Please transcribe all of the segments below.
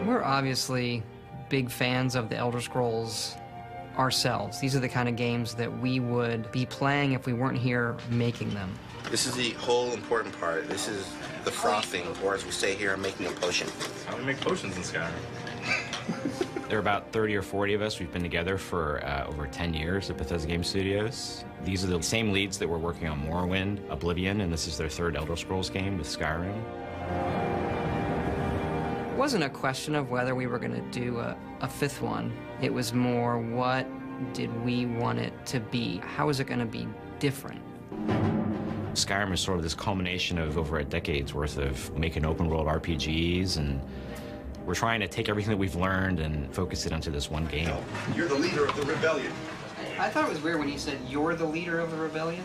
We're obviously big fans of the Elder Scrolls ourselves. These are the kind of games that we would be playing if we weren't here making them. This is the whole important part. This is the frothing, or as we say here, making a potion. That's how we make potions in Skyrim. There are about 30 or 40 of us. We've been together for over 10 years at Bethesda Game Studios. These are the same leads that were working on Morrowind, Oblivion, and this is their third Elder Scrolls game with Skyrim. It wasn't a question of whether we were going to do a fifth one. It was more, what did we want it to be? How is it going to be different? Skyrim is sort of this culmination of over a decade's worth of making open world RPGs, and we're trying to take everything that we've learned and focus it onto this one game. You're the leader of the rebellion. I thought it was weird when he said, "You're the leader of the rebellion."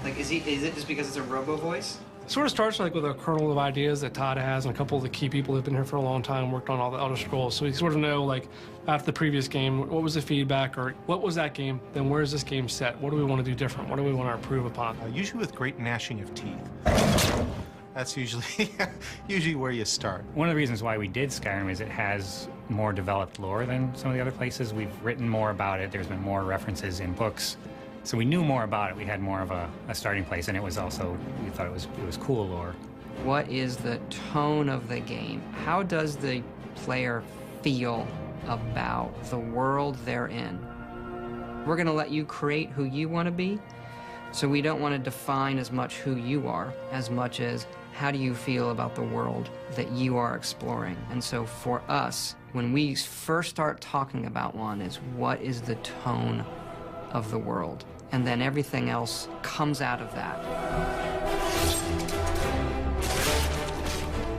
Like, is it just because it's a robo voice? Sort of starts like with a kernel of ideas that Todd has, and a couple of the key people who've been here for a long time worked on all the Elder Scrolls. So we sort of know, like, after the previous game, what was the feedback, or what was that game? Then where is this game set? What do we want to do different? What do we want to improve upon? Usually with great gnashing of teeth. That's usually usually where you start. One of the reasons why we did Skyrim is it has more developed lore than some of the other places. We've written more about it. There's been more references in books. So we knew more about it. We had more of a starting place, and it was also, we thought it was cool lore. What is the tone of the game? How does the player feel about the world they're in? We're going to let you create who you want to be, so we don't want to define as much who you are, as much as how do you feel about the world that you are exploring. And so for us, when we first start talking about one, is what is the tone of the world? And then everything else comes out of that.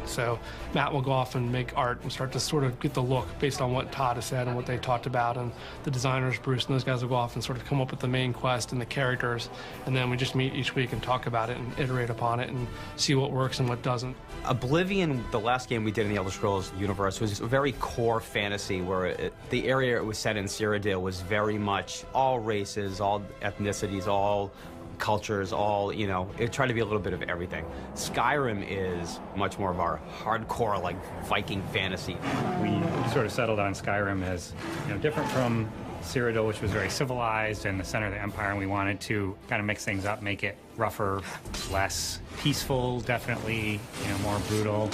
So Matt will go off and make art and start to sort of get the look based on what Todd has said and what they talked about, and the designers, Bruce and those guys, will go off and sort of come up with the main quest and the characters, and then we just meet each week and talk about it and iterate upon it and see what works and what doesn't. Oblivion, the last game we did in the Elder Scrolls universe, was a very core fantasy where the area it was set in, Cyrodiil, was very much all races, all ethnicities, all cultures, all, you know, it tried to be a little bit of everything. Skyrim is much more of our hardcore, like, Viking fantasy. We sort of settled on Skyrim as, you know, different from Cyrodiil, which was very civilized and the center of the empire, and we wanted to kind of mix things up, make it rougher, less peaceful, definitely, you know, more brutal.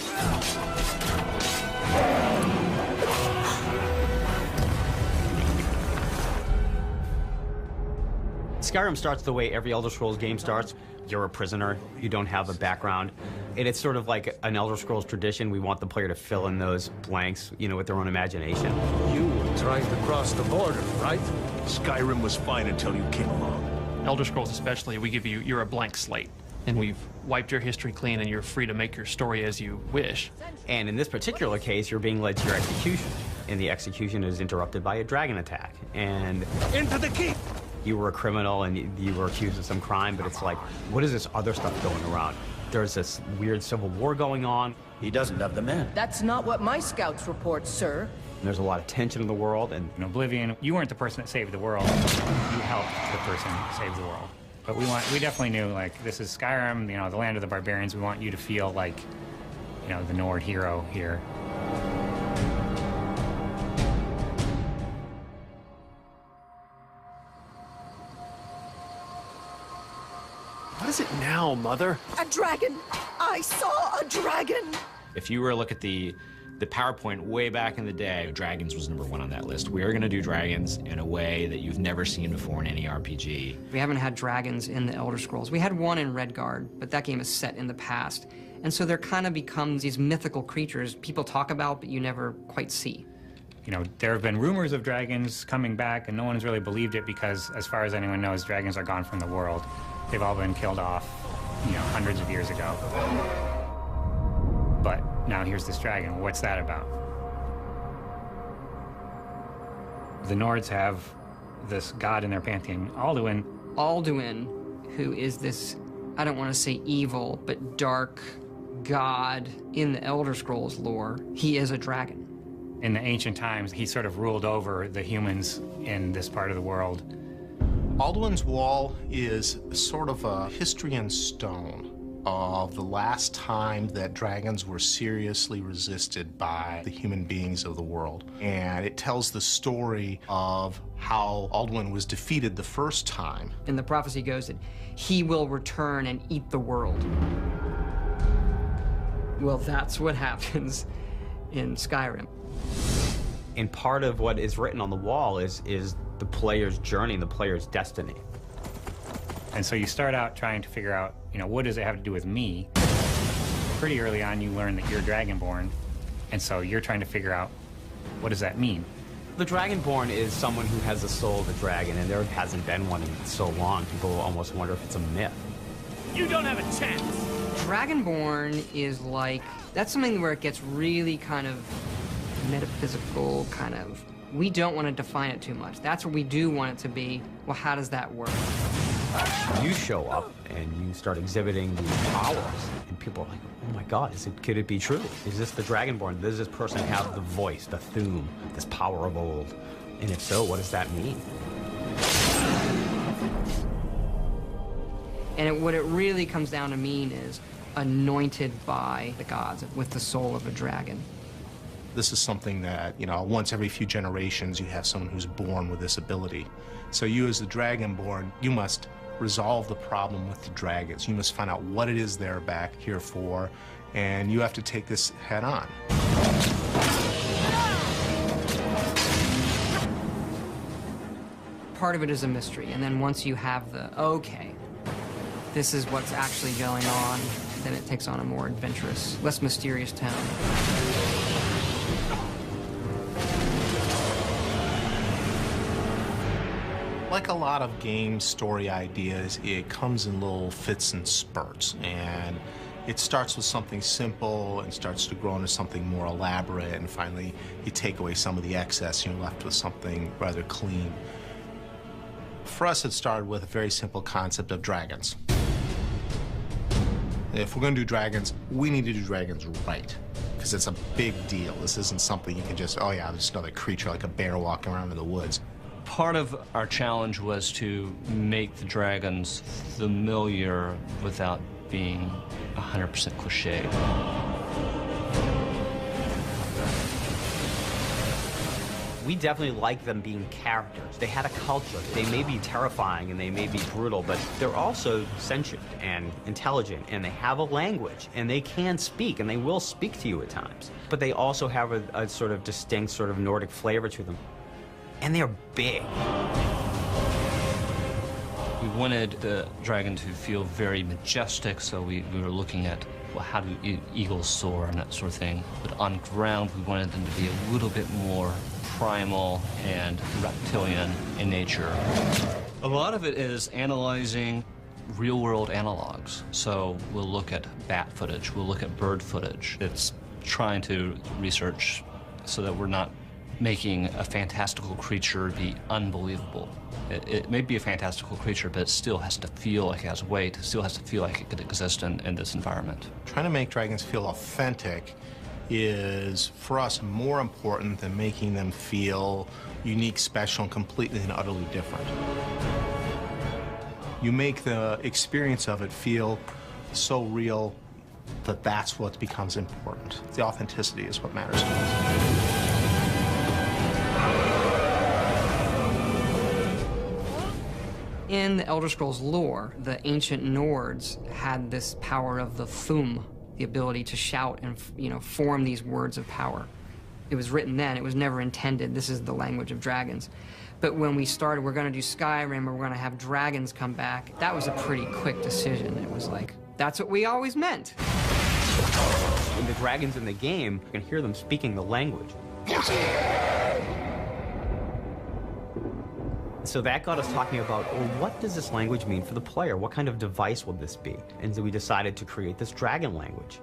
Skyrim starts the way every Elder Scrolls game starts. You're a prisoner, you don't have a background. And it's sort of like an Elder Scrolls tradition. We want the player to fill in those blanks, you know, with their own imagination. You were trying to cross the border, right? Skyrim was fine until you came along. Elder Scrolls especially, we give you, you're a blank slate. And we've wiped your history clean, and you're free to make your story as you wish. And in this particular case, you're being led to your execution. And the execution is interrupted by a dragon attack. And into the keep! You were a criminal and you were accused of some crime, but it's like, what is this other stuff going around? There's this weird civil war going on. He doesn't have the men. That's not what my scouts report, sir. And there's a lot of tension in the world. And in Oblivion, you weren't the person that saved the world. You helped the person save the world. But we definitely knew, like, this is Skyrim, you know, the land of the barbarians. We want you to feel like, you know, the Nord hero here. What is it now, Mother? A dragon! I saw a dragon! If you were to look at the PowerPoint way back in the day, dragons was #1 on that list. We are going to do dragons in a way that you've never seen before in any RPG. We haven't had dragons in the Elder Scrolls. We had one in Redguard, but that game is set in the past. And so there kind of becomes these mythical creatures people talk about, but you never quite see. You know, there have been rumors of dragons coming back, and no one has really believed it because, as far as anyone knows, dragons are gone from the world. They've all been killed off, you know, hundreds of years ago. But now here's this dragon. What's that about? The Nords have this god in their pantheon, Alduin. Alduin, who is this, I don't want to say evil, but dark god in the Elder Scrolls lore. He is a dragon. In the ancient times, he sort of ruled over the humans in this part of the world. Alduin's Wall is sort of a history in stone of the last time that dragons were seriously resisted by the human beings of the world. And it tells the story of how Alduin was defeated the first time. And the prophecy goes that he will return and eat the world. Well, that's what happens in Skyrim. And part of what is written on the wall is the player's journey, the player's destiny. And so you start out trying to figure out, you know, what does it have to do with me? Pretty early on, you learn that you're Dragonborn, and so you're trying to figure out, what does that mean? The Dragonborn is someone who has the soul of a dragon, and there hasn't been one in so long. People almost wonder if it's a myth. You don't have a chance! Dragonborn is like, that's something where it gets really kind of metaphysical, kind of, we don't want to define it too much. That's what we do want it to be. Well, how does that work? You show up and you start exhibiting these powers, and people are like, oh my God, could it be true? Is this the Dragonborn? Does this person have the voice, the Thuum, this power of old? And if so, what does that mean? And what it really comes down to mean is anointed by the gods with the soul of a dragon. This is something that, you know, once every few generations you have someone who's born with this ability. So you as the Dragonborn, you must resolve the problem with the dragons. You must find out what it is they're back here for, and you have to take this head on. Part of it is a mystery, and then once you have the, okay, this is what's actually going on, then it takes on a more adventurous, less mysterious tone. Like a lot of game story ideas, it comes in little fits and spurts, and it starts with something simple and starts to grow into something more elaborate, and finally you take away some of the excess and you're left with something rather clean. For us, it started with a very simple concept of dragons. If we're going to do dragons, we need to do dragons right, because it's a big deal. This isn't something you can just, oh yeah, there's another creature like a bear walking around in the woods. Part of our challenge was to make the dragons familiar without being 100% cliche. We definitely like them being characters. They had a culture. They may be terrifying and they may be brutal, but they're also sentient and intelligent, and they have a language, and they can speak, and they will speak to you at times. But they also have a sort of distinct sort of Nordic flavor to them. And they're big. We wanted the dragon to feel very majestic, so we were looking at, well, how do eagles soar and that sort of thing. But on ground, we wanted them to be a little bit more primal and reptilian in nature. A lot of it is analyzing real-world analogs. So we'll look at bat footage, we'll look at bird footage. It's trying to research so that we're not making a fantastical creature be unbelievable. It may be a fantastical creature, but it still has to feel like it has weight. It still has to feel like it could exist in this environment. Trying to make dragons feel authentic is, for us, more important than making them feel unique, special, and completely and utterly different. You make the experience of it feel so real that that's what becomes important. The authenticity is what matters most. In the Elder Scrolls lore, the ancient Nords had this power of the Thuum, the ability to shout and, you know, form these words of power. It was written then, it was never intended, this is the language of dragons. But when we started, we're gonna do Skyrim, or we're gonna have dragons come back, that was a pretty quick decision. It was like, that's what we always meant. When the dragons in the game, you can hear them speaking the language. So that got us talking about, well, what does this language mean for the player? What kind of device will this be? And so we decided to create this dragon language.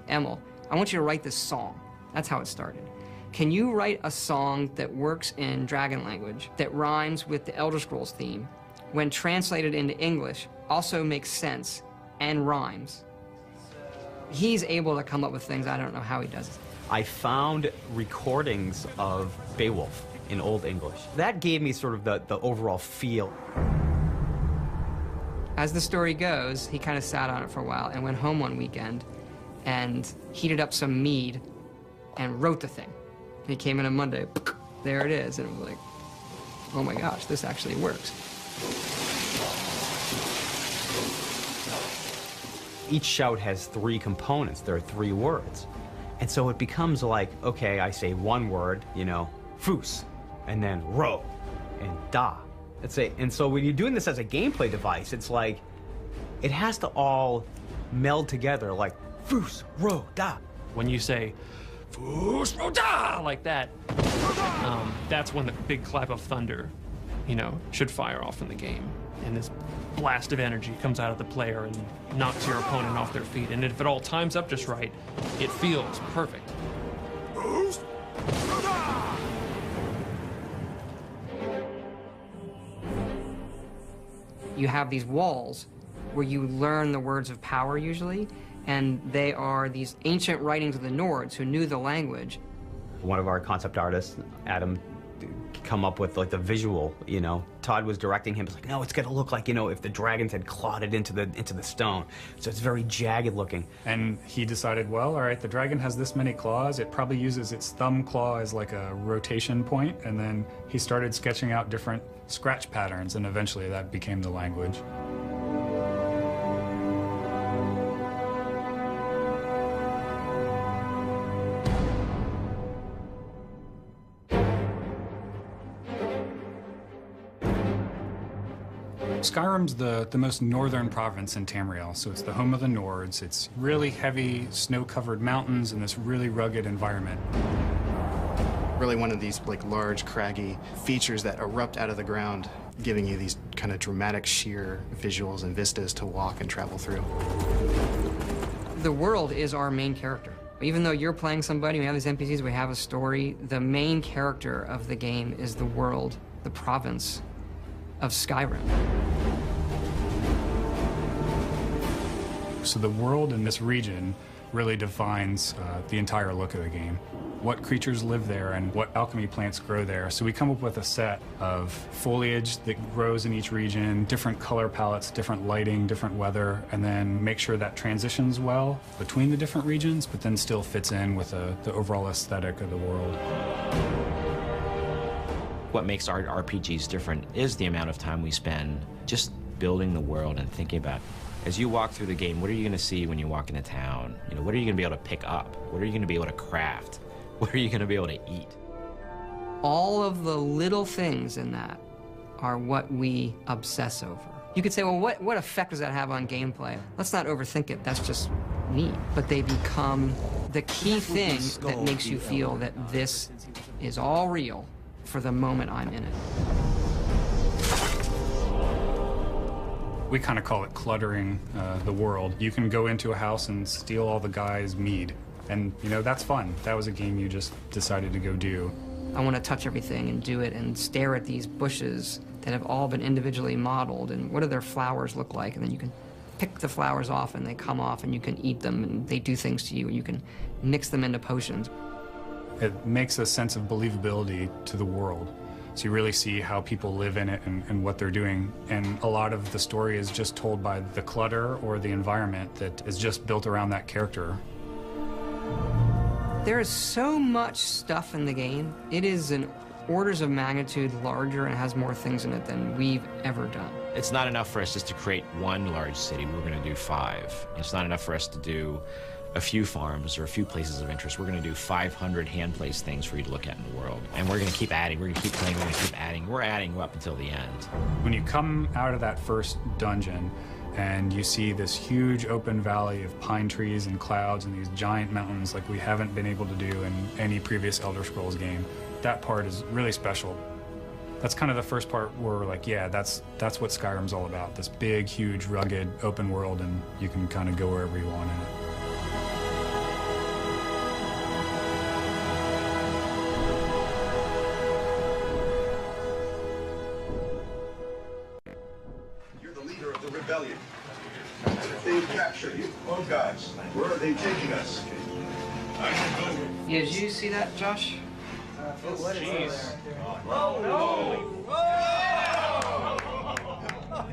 Emil, I want you to write this song. That's how it started. Can you write a song that works in dragon language, that rhymes with the Elder Scrolls theme, when translated into English, also makes sense and rhymes? He's able to come up with things, I don't know how he does it. I found recordings of Beowulf in Old English. That gave me sort of the overall feel. As the story goes, he kind of sat on it for a while and went home one weekend and heated up some mead and wrote the thing. He came in on Monday, there it is, and it was like, oh my gosh, this actually works. Each shout has 3 components. There are 3 words. And so it becomes like, okay, I say one word, you know, foos, and then ro, and da. And so when you're doing this as a gameplay device, it's like, it has to all meld together, like foos, ro, da. When you say, foos, ro, da, like that, that's when the big clap of thunder, you know, should fire off in the game. And this blast of energy comes out of the player and knocks your opponent off their feet. And if it all times up just right, it feels perfect. You have these walls where you learn the words of power usually, and they are these ancient writings of the Nords who knew the language. One of our concept artists, Adam, come up with like the visual, you know. Todd was directing him. It's like, no, it's gonna look like, you know, if the dragons had clawed it into the stone. So it's very jagged looking. And he decided, well, all right, the dragon has this many claws. It probably uses its thumb claw as like a rotation point. And then he started sketching out different scratch patterns, and eventually that became the language. Skyrim's the most northern province in Tamriel, so it's the home of the Nords. It's really heavy, snow-covered mountains and this really rugged environment. Really one of these like large, craggy features that erupt out of the ground, giving you these kind of dramatic, sheer visuals and vistas to walk and travel through. The world is our main character. Even though you're playing somebody, we have these NPCs, we have a story, the main character of the game is the world, the province of Skyrim. So the world in this region really defines the entire look of the game. What creatures live there and what alchemy plants grow there. So we come up with a set of foliage that grows in each region, different color palettes, different lighting, different weather, and then make sure that transitions well between the different regions, but then still fits in with the overall aesthetic of the world. What makes our RPGs different is the amount of time we spend just building the world and thinking about, as you walk through the game, what are you going to see when you walk into town? You know, what are you going to be able to pick up? What are you going to be able to craft? What are you going to be able to eat? All of the little things in that are what we obsess over. You could say, well, what effect does that have on gameplay? Let's not overthink it. That's just neat. But they become the key thing that makes you feel that this is all real for the moment I'm in it. We kind of call it cluttering the world. You can go into a house and steal all the guy's mead. And, you know, that's fun. That was a game you just decided to go do. I want to touch everything and do it and stare at these bushes that have all been individually modeled and what do their flowers look like, and then you can pick the flowers off and they come off and you can eat them and they do things to you and you can mix them into potions. It makes a sense of believability to the world. So you really see how people live in it and what they're doing. And a lot of the story is just told by the clutter or the environment that is just built around that character. There is so much stuff in the game. It is an orders of magnitude larger and has more things in it than we've ever done. It's not enough for us just to create one large city. We're going to do 5. It's not enough for us to do a few farms or a few places of interest. We're going to do 500 hand-placed things for you to look at in the world. And we're going to keep adding. We're going to keep playing. We're going to keep adding. We're adding up until the end. When you come out of that first dungeon and you see this huge open valley of pine trees and clouds and these giant mountains like we haven't been able to do in any previous Elder Scrolls game, that part is really special. That's kind of the first part where we're like, yeah, that's what Skyrim's all about. This big, huge, rugged, open world, and you can kind of go wherever you want in it. Rebellion. If they capture you, oh gods, where are they taking us? Yeah, did you see that, Josh? What is Oh,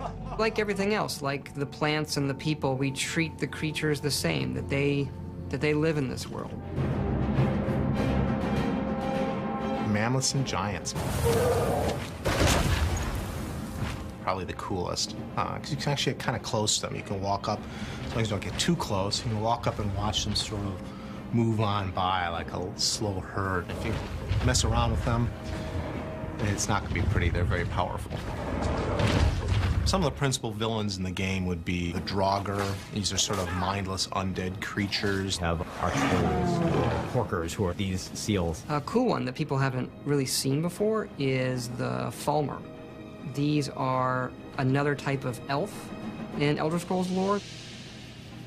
no! Like everything else, like the plants and the people, we treat the creatures the same, that they live in this world. Mammoths and giants. Probably the coolest, because you can actually get kind of close to them. You can walk up, as long as you don't get too close, you can walk up and watch them sort of move on by like a slow herd. If you mess around with them, it's not going to be pretty. They're very powerful. Some of the principal villains in the game would be the Draugr. These are sort of mindless undead creatures. Have archers, porkers, who are these seals. A cool one that people haven't really seen before is the Falmer. These are another type of elf in Elder Scrolls lore.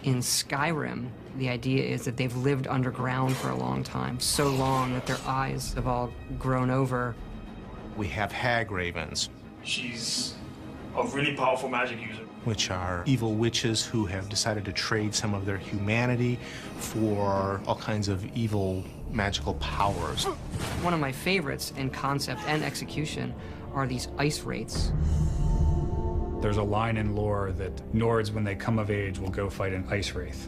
In Skyrim, the idea is that they've lived underground for a long time, so long that their eyes have all grown over. We have hag ravens. She's a really powerful magic user. Which are evil witches who have decided to trade some of their humanity for all kinds of evil magical powers. One of my favorites in concept and execution are these ice wraiths. There's a line in lore that Nords, when they come of age, will go fight an ice wraith.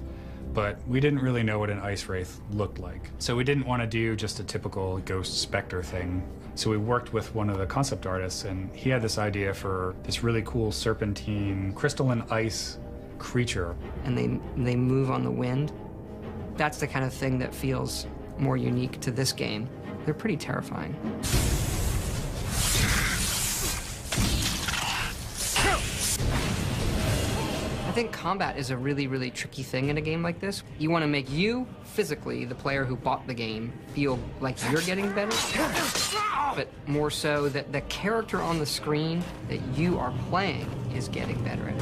But we didn't really know what an ice wraith looked like. So we didn't want to do just a typical ghost specter thing. So we worked with one of the concept artists, and he had this idea for this really cool serpentine crystalline ice creature. And they move on the wind. That's the kind of thing that feels more unique to this game. They're pretty terrifying. I think combat is a really, really tricky thing in a game like this. You want to make you, physically, the player who bought the game, feel like you're getting better, but more so that the character on the screen that you are playing is getting better at it.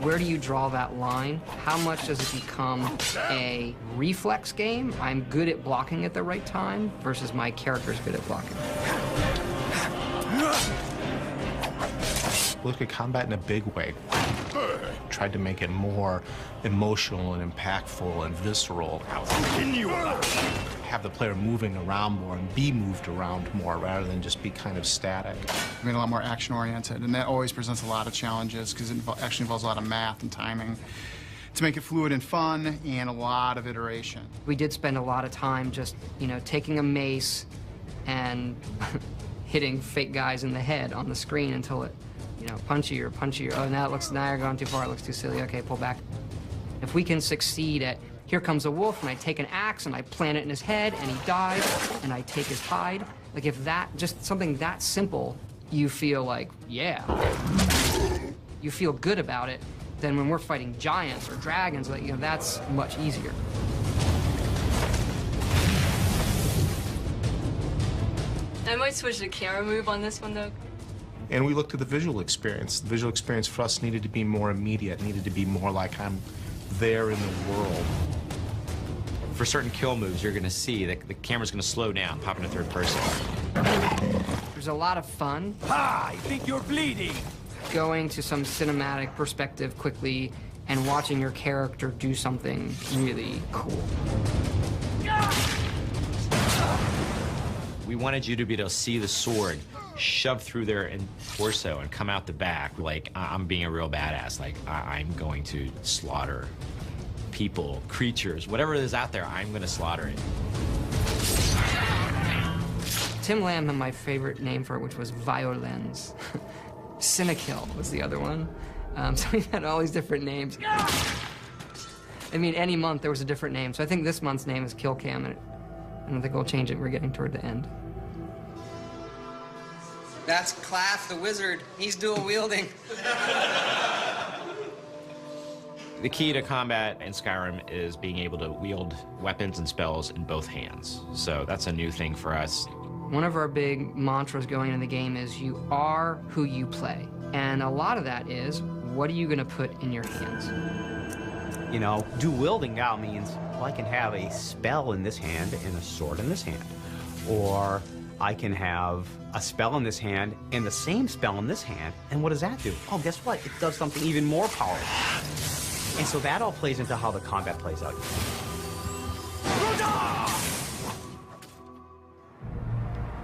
Where do you draw that line? How much does it become a reflex game? I'm good at blocking at the right time versus my character's good at blocking. Look at combat in a big way. Tried to make it more emotional and impactful and visceral. Have the player moving around more and be moved around more rather than just be kind of static. I mean, a lot more action-oriented, and that always presents a lot of challenges because it actually involves a lot of math and timing to make it fluid and fun and a lot of iteration. We did spend a lot of time just, taking a mace and hitting fake guys in the head on the screen until it punchier. Oh, now you're going too far, it looks too silly. Okay, pull back. If we can succeed at, here comes a wolf, and I take an axe, and I plant it in his head, and he dies, and I take his hide. Like, if just something that simple, you feel like, yeah. You feel good about it, then when we're fighting giants or dragons, that's much easier. I might switch to camera move on this one, though. And we looked at the visual experience. The visual experience for us needed to be more immediate, needed to be more like I'm there in the world. For certain kill moves, you're going to see that the camera's going to slow down, pop into third person. There's a lot of fun. I think you're bleeding. Going to some cinematic perspective quickly and watching your character do something really cool. We wanted you to be able to see the sword shoved through their torso and come out the back like I'm being a real badass. Like I'm going to slaughter people, creatures, whatever is out there, I'm going to slaughter it. Tim Lamb had my favorite name for it, which was Violens. Cinekill was the other one. So we had all these different names. I mean, any month there was a different name. So I think this month's name is Kill Cam, and I don't think we'll change it. We're getting toward the end. That's Claff the wizard. He's dual wielding. The key to combat in Skyrim is being able to wield weapons and spells in both hands. So that's a new thing for us. One of our big mantras going into the game is you are who you play. And a lot of that is, what are you going to put in your hands? Dual wielding now means, well, I can have a spell in this hand and a sword in this hand. Or I can have a spell in this hand and the same spell in this hand. And what does that do? Oh, guess what? It does something even more powerful. And so that all plays into how the combat plays out.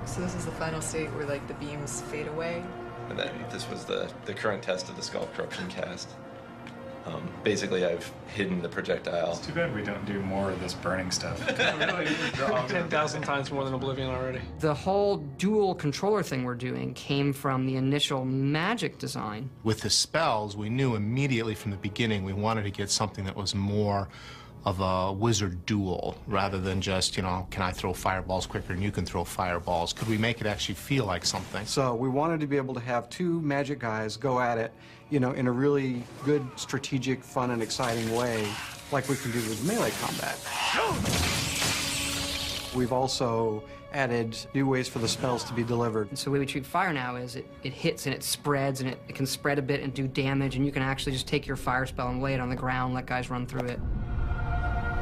So this is the final state where, the beams fade away? and then this was the current test of the Skull Corruption cast. Basically, I've hidden the projectile. It's too bad we don't do more of this burning stuff. Really, 10,000 times more than Oblivion already. The whole dual controller thing we're doing came from the initial magic design. With the spells, we knew immediately from the beginning we wanted to get something that was more of a wizard duel rather than just, you know, can I throw fireballs quicker than you can throw fireballs? Could we make it actually feel like something? So we wanted to be able to have two magic guys go at it, you know, in a really good, strategic, fun, and exciting way, like we can do with melee combat. We've also added new ways for the spells to be delivered. And so the way we treat fire now is it hits and it spreads, and it can spread a bit and do damage, and you can actually just take your fire spell and lay it on the ground, let guys run through it.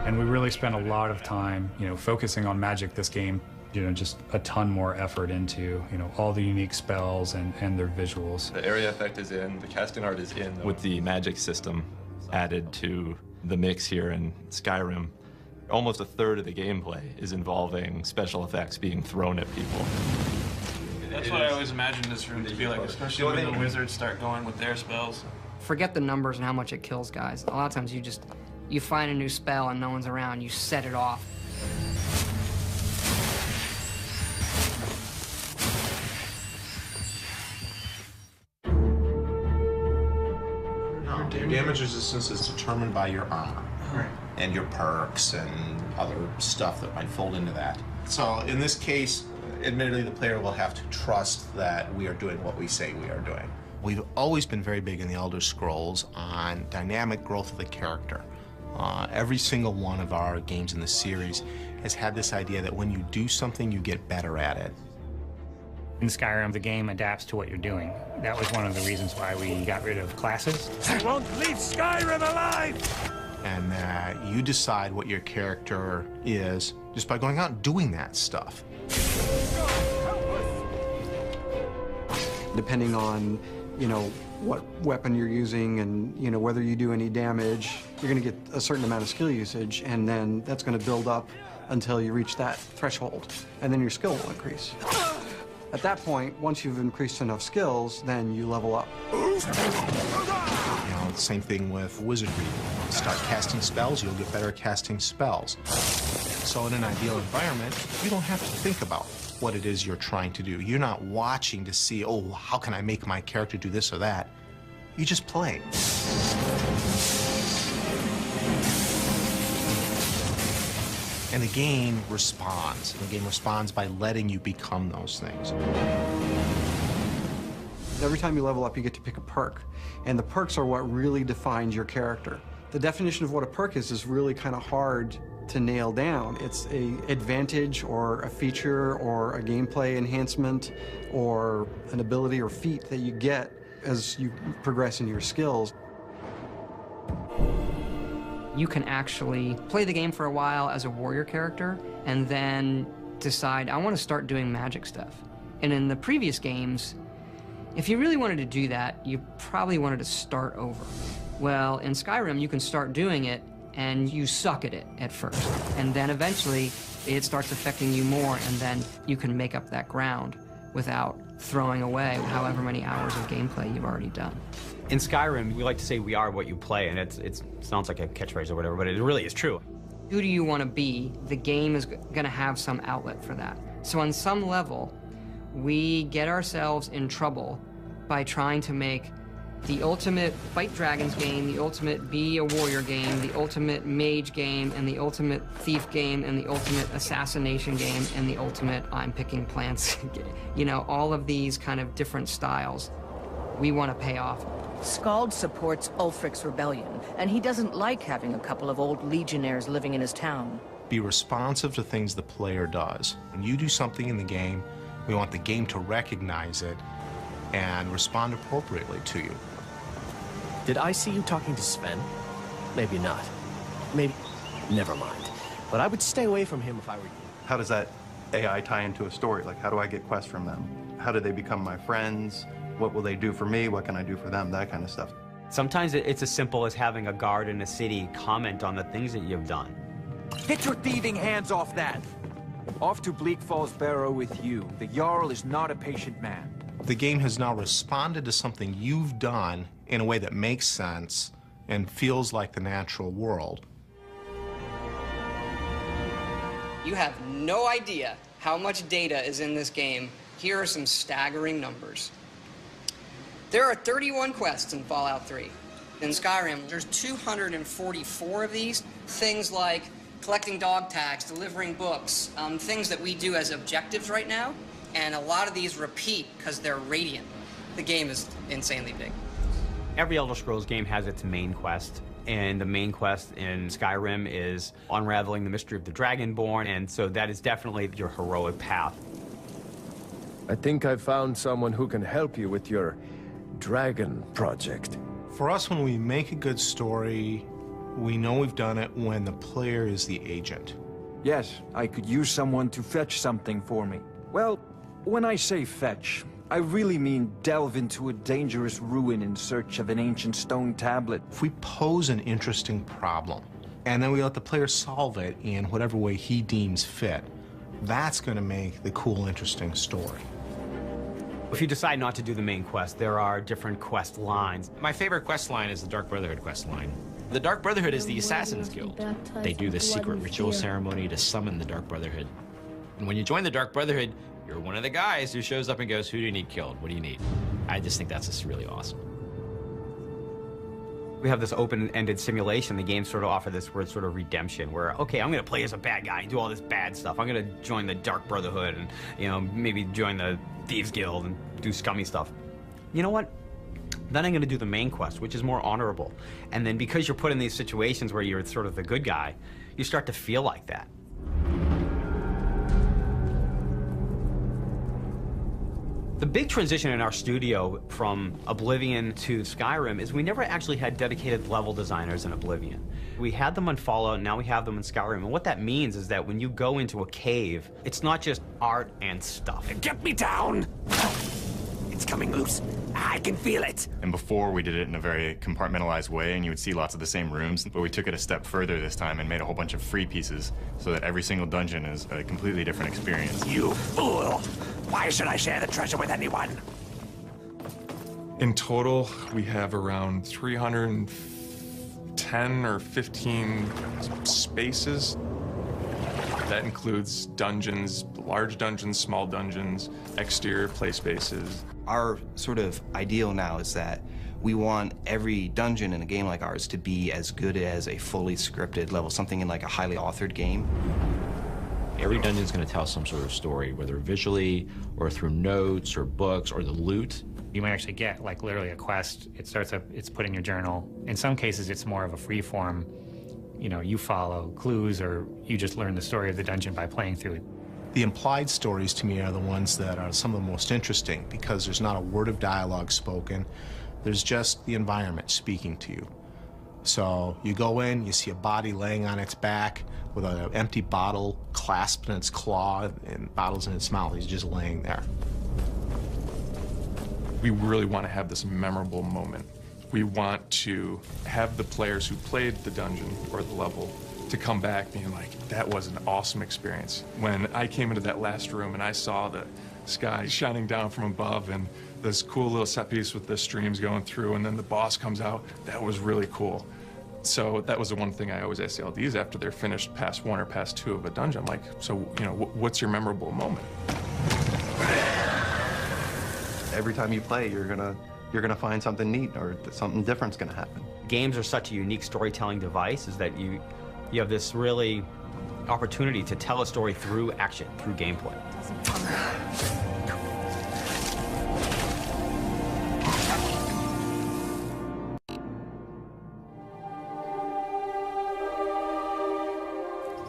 And we really spent a lot of time, you know, focusing on magic this game, you know, just a ton more effort into, you know, all the unique spells and their visuals. The area effect is in, the casting art is in. With the magic system added to the mix here in Skyrim, almost a third of the gameplay is involving special effects being thrown at people. That's what I always imagined this room to be like, especially when the wizards start going with their spells. Forget the numbers and how much it kills guys. A lot of times you find a new spell and no one's around, you set it off. Your damage resistance is determined by your armor and your perks and other stuff that might fold into that. So in this case, admittedly, the player will have to trust that we are doing what we say we are doing. We've always been very big in the Elder Scrolls on dynamic growth of the character. Every single one of our games in the series has had this idea that when you do something, you get better at it. In Skyrim, the game adapts to what you're doing. That was one of the reasons why we got rid of classes. I won't leave Skyrim alive! And you decide what your character is just by going out and doing that stuff. Depending on, you know, what weapon you're using and, you know, whether you do any damage, you're going to get a certain amount of skill usage, and then that's going to build up until you reach that threshold, and then your skill will increase. At that point, once you've increased enough skills, then you level up. You know, same thing with wizardry. Start casting spells, you'll get better at casting spells. So in an ideal environment, you don't have to think about what it is you're trying to do. You're not watching to see, oh, how can I make my character do this or that? You just play. And the game responds. The game responds by letting you become those things. Every time you level up, you get to pick a perk. And the perks are what really defines your character. The definition of what a perk is really kind of hard to nail down. It's an advantage or a feature or a gameplay enhancement or an ability or feat that you get as you progress in your skills. You can actually play the game for a while as a warrior character and then decide, I want to start doing magic stuff. And in the previous games, if you really wanted to do that, you probably wanted to start over. Well, in Skyrim, you can start doing it and you suck at it at first. And then eventually, it starts affecting you more, and then you can make up that ground without throwing away however many hours of gameplay you've already done. In Skyrim, we like to say we are what you play, and it sounds like a catchphrase or whatever, but it really is true. Who do you want to be? The game is going to have some outlet for that. So on some level, we get ourselves in trouble by trying to make the ultimate fight dragons game, the ultimate be a warrior game, the ultimate mage game, and the ultimate thief game, and the ultimate assassination game, and the ultimate I'm picking plants. You know, all of these kind of different styles we want to pay off. Skald supports Ulfric's rebellion, and he doesn't like having a couple of old legionnaires living in his town. Be responsive to things the player does. When you do something in the game, we want the game to recognize it and respond appropriately to you. Did I see you talking to Sven? Maybe not. Maybe... Never mind. But I would stay away from him if I were you. How does that AI tie into a story? Like, how do I get quests from them? How do they become my friends? What will they do for me? What can I do for them? That kind of stuff. Sometimes it's as simple as having a guard in a city comment on the things that you've done. Get your thieving hands off that! Off to Bleak Falls Barrow with you. The Jarl is not a patient man. The game has now responded to something you've done in a way that makes sense and feels like the natural world. You have no idea how much data is in this game. Here are some staggering numbers. There are 31 quests in Fallout 3. In Skyrim, there's 244 of these. Things like collecting dog tags, delivering books, things that we do as objectives right now. And a lot of these repeat because they're radiant. The game is insanely big. Every Elder Scrolls game has its main quest. And the main quest in Skyrim is unraveling the mystery of the Dragonborn, and so that is definitely your heroic path. I think I've found someone who can help you with your dragon project. For us, when we make a good story, we know we've done it when the player is the agent. Yes, I could use someone to fetch something for me. Well, when I say fetch, I really mean delve into a dangerous ruin in search of an ancient stone tablet. If we pose an interesting problem, and then we let the player solve it in whatever way he deems fit, that's going to make the cool, interesting story. If you decide not to do the main quest, there are different quest lines. My favorite quest line is the Dark Brotherhood quest line. The Dark Brotherhood is the Assassin's Guild. They do this secret ritual ceremony to summon the Dark Brotherhood. And when you join the Dark Brotherhood, you're one of the guys who shows up and goes, who do you need killed? What do you need? I just think that's just really awesome. We have this open-ended simulation. The games sort of offer this word sort of redemption, where, okay, I'm going to play as a bad guy and do all this bad stuff. I'm going to join the Dark Brotherhood and, you know, maybe join the Thieves Guild and do scummy stuff. You know what? Then I'm going to do the main quest, which is more honorable. And then because you're put in these situations where you're sort of the good guy, you start to feel like that. The big transition in our studio from Oblivion to Skyrim is we never actually had dedicated level designers in Oblivion. We had them on Fallout, now we have them in Skyrim. And what that means is that when you go into a cave, it's not just art and stuff. Get me down! It's coming loose. I can feel it. And before, we did it in a very compartmentalized way, and you would see lots of the same rooms, but we took it a step further this time and made a whole bunch of free pieces so that every single dungeon is a completely different experience. You fool! Why should I share the treasure with anyone? In total, we have around 310 or 15 spaces. That includes dungeons, large dungeons, small dungeons, exterior play spaces. Our sort of ideal now is that we want every dungeon in a game like ours to be as good as a fully scripted level, something in like a highly authored game. Every dungeon's going to tell some sort of story, whether visually or through notes or books or the loot. You might actually get, like, literally a quest. It starts up, it's put in your journal. In some cases, it's more of a free form. You know, you follow clues or you just learn the story of the dungeon by playing through it. The implied stories, to me, are the ones that are some of the most interesting because there's not a word of dialogue spoken. There's just the environment speaking to you. So you go in, you see a body laying on its back with an empty bottle clasped in its claw and bottles in its mouth. He's just laying there. We really want to have this memorable moment. We want to have the players who played the dungeon or the level to come back being like, that was an awesome experience. When I came into that last room and I saw the sky shining down from above and this cool little set piece with the streams going through and then the boss comes out, that was really cool. So that was the one thing I always ask the LDs after they're finished past one or past two of a dungeon. I'm like, so, you know, what's your memorable moment? Every time you play, you're gonna find something neat or something different's gonna happen. Games are such a unique storytelling device is that you have this really opportunity to tell a story through action, through gameplay.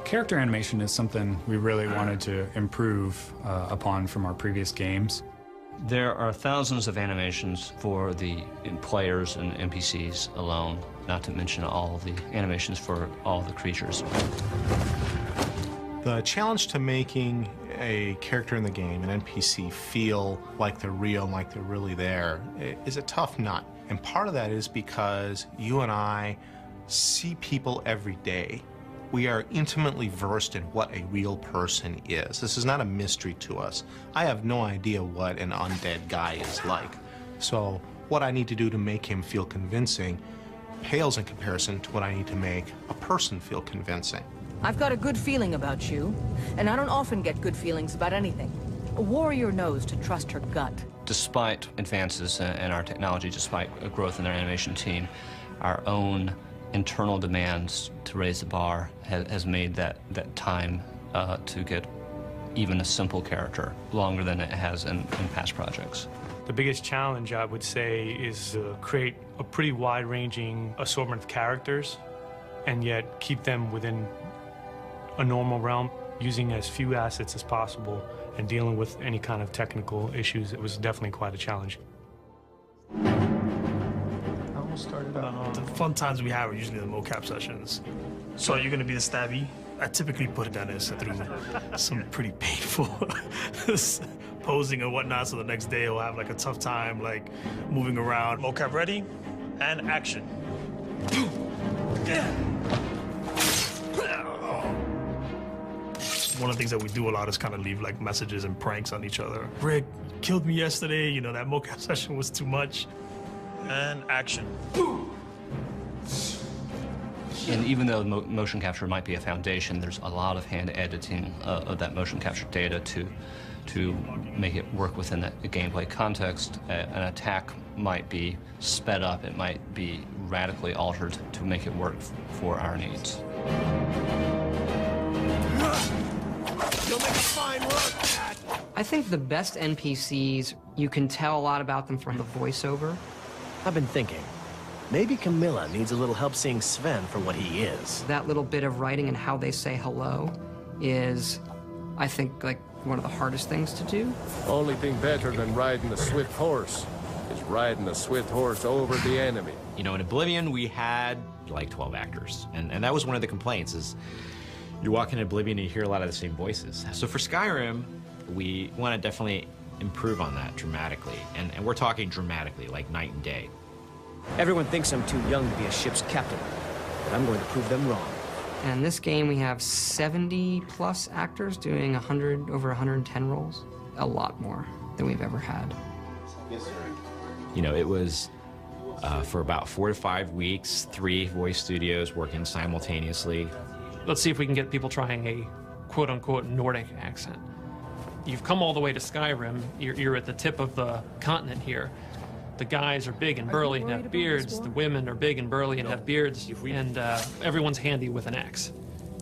Character animation is something we really wanted to improve upon from our previous games. There are thousands of animations for the players and NPCs alone, not to mention all the animations for all the creatures. The challenge to making a character in the game, an NPC, feel like they're real, like they're really there, is a tough nut. And part of that is because you and I see people every day. We are intimately versed in what a real person is. This is not a mystery to us. I have no idea what an undead guy is like. So what I need to do to make him feel convincing pales in comparison to what I need to make a person feel convincing. I've got a good feeling about you, and I don't often get good feelings about anything. A warrior knows to trust her gut. Despite advances in our technology, despite a growth in our animation team, our own internal demands to raise the bar has made that time to get even a simple character longer than it has in past projects. The biggest challenge, I would say, is to create a pretty wide-ranging assortment of characters and yet keep them within a normal realm, using as few assets as possible and dealing with any kind of technical issues. It was definitely quite a challenge. The fun times we have are usually the mocap sessions. So you're gonna be the stabby. I typically put Dennis through some pretty painful posing and whatnot, so the next day he'll have like a tough time like moving around. Mocap ready, and action. One of the things that we do a lot is kind of leave like messages and pranks on each other. Rick killed me yesterday, you know, that mocap session was too much. And action. And even though motion capture might be a foundation, there's a lot of hand editing of that motion capture data to make it work within a gameplay context. An attack might be sped up, it might be radically altered to make it work for our needs. You'll make a fine work, Dad. I think the best NPCs, you can tell a lot about them from the voiceover. I've been thinking, maybe Camilla needs a little help seeing Sven for what he is. That little bit of writing and how they say hello is, I think, like one of the hardest things to do. Only thing better than riding a swift horse is riding a swift horse over the enemy. You know, in Oblivion, we had like 12 actors, and that was one of the complaints is you walk in Oblivion and you hear a lot of the same voices. So for Skyrim, we want to definitely improve on that dramatically, and we're talking dramatically, like night and day. Everyone thinks I'm too young to be a ship's captain, but I'm going to prove them wrong. And in this game, we have 70+ actors doing over 110 roles. A lot more than we've ever had. Yes, sir. You know, it was for about 4 to 5 weeks, 3 voice studios working simultaneously. Let's see if we can get people trying a quote-unquote Nordic accent. You've come all the way to Skyrim. You're at the tip of the continent here. The guys are big and burly and have beards. The women are big and burly and have beards. And everyone's handy with an axe.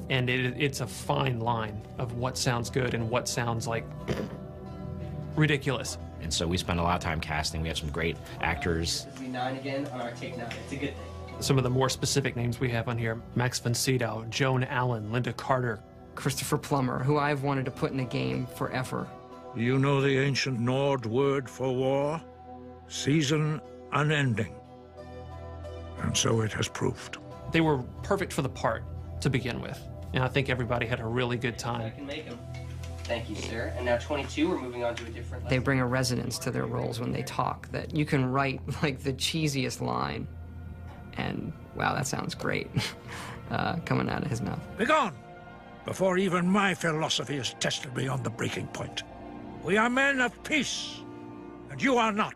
And it's a fine line of what sounds good and what sounds like ridiculous. And so we spend a lot of time casting. We have some great actors. 9 again on our take 9. It's a good thing. Some of the more specific names we have on here: Max von Sydow, Joan Allen, Linda Carter, Christopher Plummer, who I've wanted to put in a game forever. You know the ancient Nord word for war? Season unending. And so it has proved. They were perfect for the part to begin with. And I think everybody had a really good time. I can make them. Thank you, sir. And now 22, we're moving on to a different They bring a resonance to their roles when they talk that you can write like the cheesiest line. And wow, that sounds great coming out of his mouth. Begone! Before even my philosophy is tested beyond the breaking point. We are men of peace, and you are not.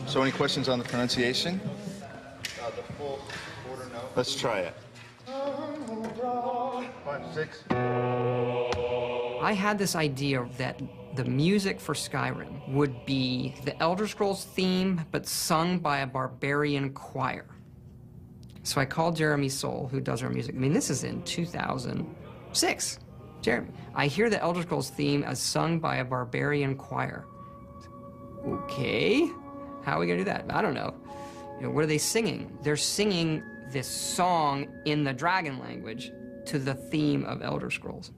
So any questions on the pronunciation? Let's try it. 5, 6. I had this idea that the music for Skyrim would be the Elder Scrolls theme, but sung by a barbarian choir. So I called Jeremy Soule, who does our music. I mean, this is in 2006. Jeremy, I hear the Elder Scrolls theme as sung by a barbarian choir. Okay, how are we gonna do that? I don't know. You know, what are they singing? They're singing this song in the dragon language to the theme of Elder Scrolls.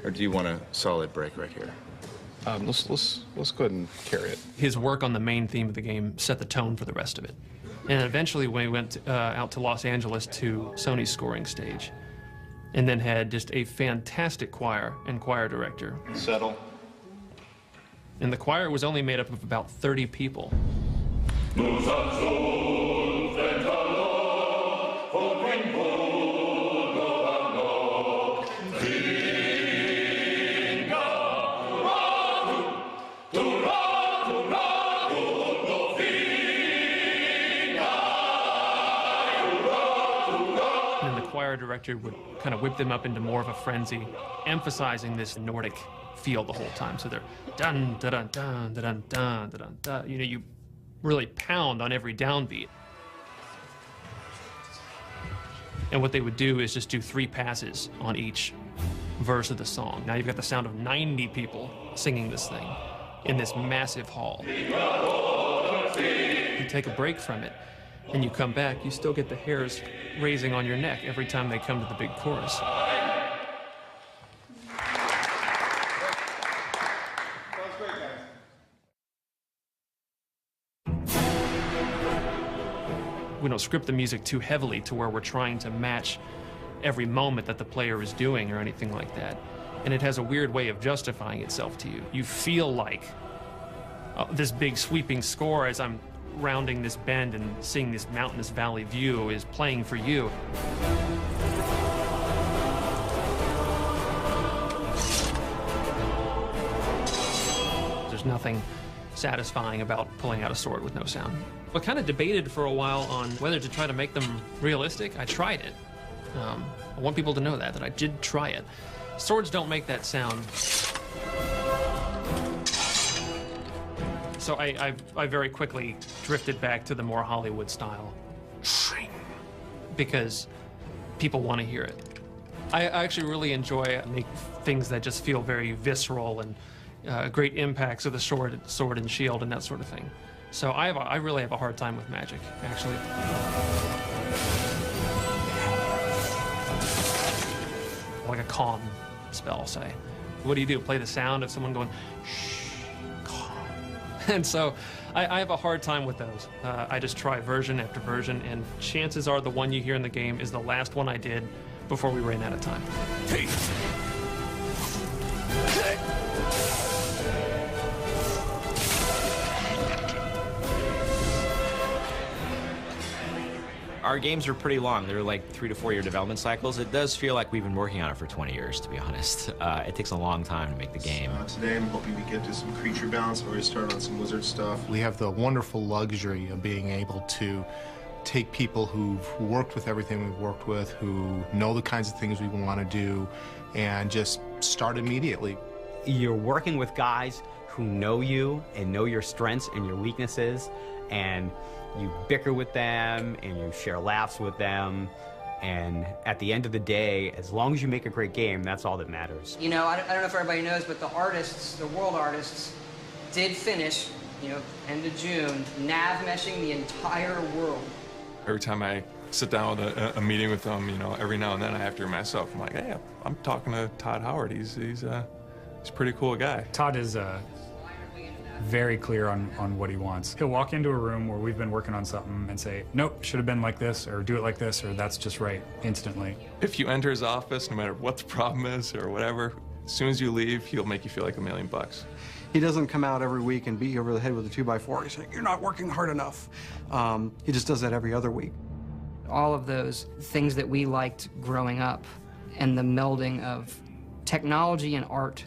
Or do you want a solid break right here? Let's go ahead and carry it. His work on the main theme of the game set the tone for the rest of it. And eventually we went out to Los Angeles to Sony's scoring stage, and then had just a fantastic choir and choir director. Settle. And the choir was only made up of about 30 people. Director would kind of whip them up into more of a frenzy, emphasizing this Nordic feel the whole time. So they're dun dun dun dun dun dun dun dun. You know, you really pound on every downbeat. And what they would do is just do 3 passes on each verse of the song. Now you've got the sound of 90 people singing this thing in this massive hall. You take a break from it, and you come back, you still get the hairs raising on your neck every time they come to the big chorus. We don't script the music too heavily to where we're trying to match every moment that the player is doing or anything like that. And it has a weird way of justifying itself to you. You feel like this big sweeping score as I'm rounding this bend and seeing this mountainous valley view is playing for you. There's nothing satisfying about pulling out a sword with no sound. I kind of debated for a while on whether to try to make them realistic. I tried it. I want people to know that I did try it. Swords don't make that sound. So I very quickly drifted back to the more Hollywood style, because people want to hear it. I actually really enjoy making things that just feel very visceral and great impacts of the sword and shield and that sort of thing. So I really have a hard time with magic, actually. Like a calm spell, say. What do? Play the sound of someone going, shh. And so I have a hard time with those. I just try version after version, and chances are the one you hear in the game is the last one I did before we ran out of time. Our games are pretty long. They're like 3 to 4 year development cycles. It does feel like we've been working on it for 20 years, to be honest. It takes a long time to make the game. Today I'm hoping to get to some creature balance. I've already started on some wizard stuff. We have the wonderful luxury of being able to take people who've worked with everything we've worked with, who know the kinds of things we want to do, and just start immediately. You're working with guys who know you and know your strengths and your weaknesses, and you bicker with them and you share laughs with them, and at the end of the day, as long as you make a great game, that's all that matters. You know, I don't know if everybody knows, but the artists, the world artists, did finish, you know, end of June, nav meshing the entire world. Every time I sit down with a meeting with them, you know, every now and then I have to remind myself, I'm like, hey, I'm talking to Todd Howard. He's a pretty cool guy. Todd is very clear on what he wants. He'll walk into a room where we've been working on something and say, nope, should have been like this, or do it like this, or that's just right, instantly. If you enter his office, no matter what the problem is or whatever, as soon as you leave, he'll make you feel like $1 million. He doesn't come out every week and beat you over the head with a 2x4. He's like, you're not working hard enough. He just does that every other week. All of those things that we liked growing up, and the melding of technology and art.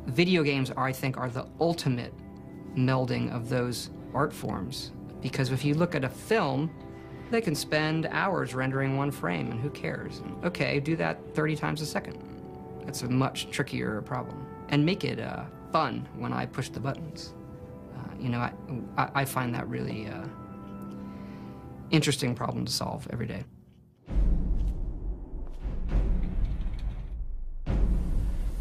Video games, I think, are the ultimate melding of those art forms. Because if you look at a film, they can spend hours rendering one frame, and who cares? And, okay, do that 30 times a second. That's a much trickier problem. And make it fun when I push the buttons. You know, I find that really interesting problem to solve every day.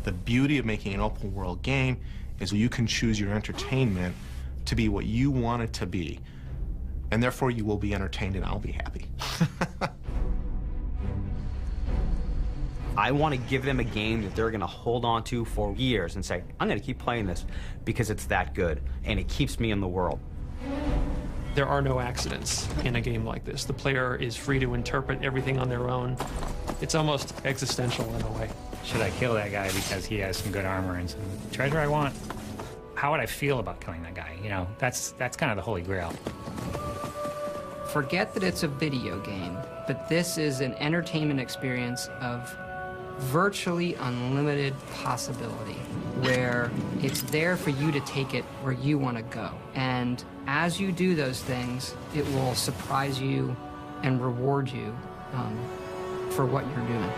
The beauty of making an open world game is you can choose your entertainment to be what you want it to be. And therefore you will be entertained and I'll be happy. I want to give them a game that they're going to hold on to for years and say, I'm going to keep playing this because it's that good and it keeps me in the world. There are no accidents in a game like this. The player is free to interpret everything on their own. It's almost existential in a way. Should I kill that guy because he has some good armor and some treasure I want? how would I feel about killing that guy? You know, that's kind of the holy grail. Forget that it's a video game, but this is an entertainment experience of virtually unlimited possibility, where it's there for you to take it where you want to go. And as you do those things, it will surprise you and reward you for what you're doing.